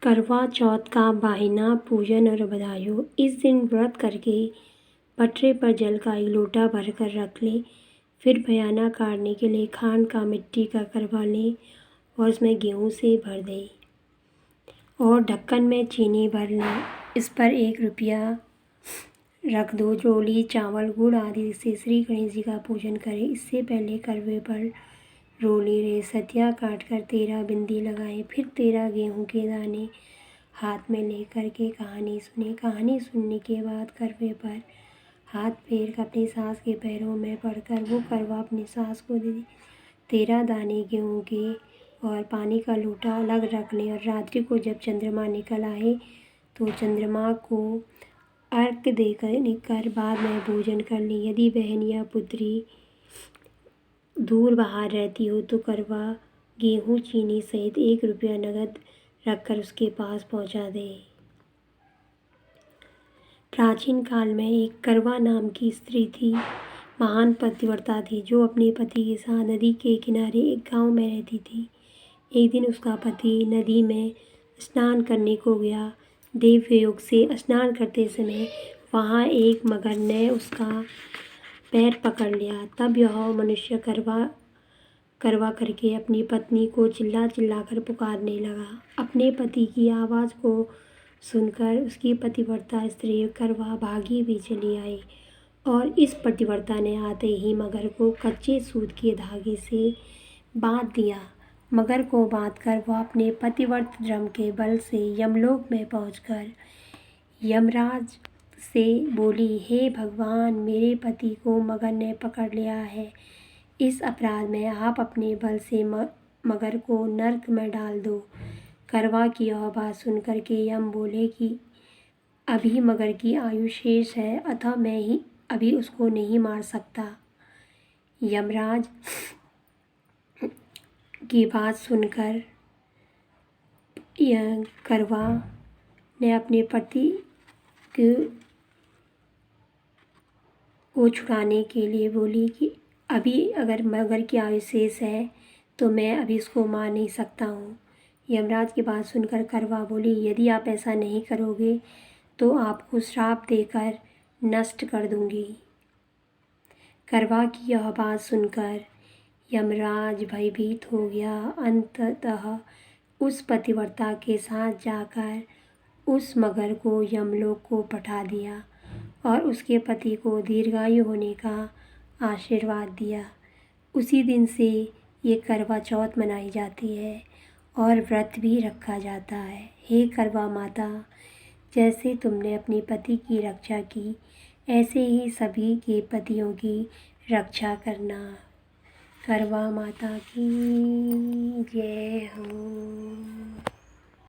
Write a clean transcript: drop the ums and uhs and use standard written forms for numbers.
करवा चौथ का बाहिना पूजन और बधाइयों। इस दिन व्रत करके पटरे पर जल का एक लोटा भरकर रख लें। फिर बयाना काटने के लिए खांड का मिट्टी का करवा लें और उसमें गेहूँ से भर दें और ढक्कन में चीनी भर लें। इस पर 1 रुपया रख दो। रोली, चावल, गुड़ आदि से श्री गणेश जी का पूजन करें। इससे पहले करवे पर रोली रेसतिया काटकर 13 बिंदी लगाएं। फिर 13 गेहूं के दाने हाथ में लेकर के कहानी सुने। कहानी सुनने के बाद करवे पर हाथ फेर अपनी सास के पैरों में पड़कर वो करवा अपनी सास को दे दी। 13 दाने गेहूं के और पानी का लोटा अलग रख लें और रात्रि को जब चंद्रमा निकल आए तो चंद्रमा को अर्घ देकर बाद में भोजन कर लें। यदि बहन या पुत्री दूर बाहर रहती हो तो करवा, गेहूँ, चीनी सहित 1 रुपया नगद रखकर उसके पास पहुंचा दें। प्राचीन काल में एक करवा नाम की स्त्री थी। महान पतिव्रता थी जो अपने पति के साथ नदी के किनारे एक गांव में रहती थी। एक दिन उसका पति नदी में स्नान करने को गया। देवयोग से स्नान करते समय वहाँ एक मगर ने उसका पैर पकड़ लिया। तब यह मनुष्य करवा करके अपनी पत्नी को चिल्ला कर पुकारने लगा। अपने पति की आवाज़ को सुनकर उसकी पतिव्रता स्त्री करवा भागी भी चली आई और इस पतिव्रता ने आते ही मगर को कच्चे सूत के धागे से बांध दिया। मगर को बांधकर वह अपने पतिव्रत धर्म के बल से यमलोक में पहुंचकर यमराज से बोली, हे भगवान, मेरे पति को मगर ने पकड़ लिया है। इस अपराध में आप अपने बल से मगर को नरक में डाल दो। करवा की यह बात सुनकर के यम बोले कि अभी मगर की आयु शेष है, अतः मैं ही अभी उसको नहीं मार सकता। यमराज की बात सुनकर यह करवा ने अपने पति को छुड़ाने के लिए बोली कि अभी अगर मगर की आयु शेष है तो मैं अभी इसको मार नहीं सकता हूँ। यमराज की बात सुनकर करवा बोली, यदि आप ऐसा नहीं करोगे तो आपको श्राप देकर नष्ट कर दूंगी। करवा की यह बात सुनकर यमराज भयभीत हो गया। अंततः उस पतिव्रता के साथ जाकर उस मगर को यमलोक को पठा दिया और उसके पति को दीर्घायु होने का आशीर्वाद दिया। उसी दिन से ये करवा चौथ मनाई जाती है और व्रत भी रखा जाता है। हे करवा माता, जैसे तुमने अपने पति की रक्षा की, ऐसे ही सभी के पतियों की रक्षा करना। करवा माता की जय हो।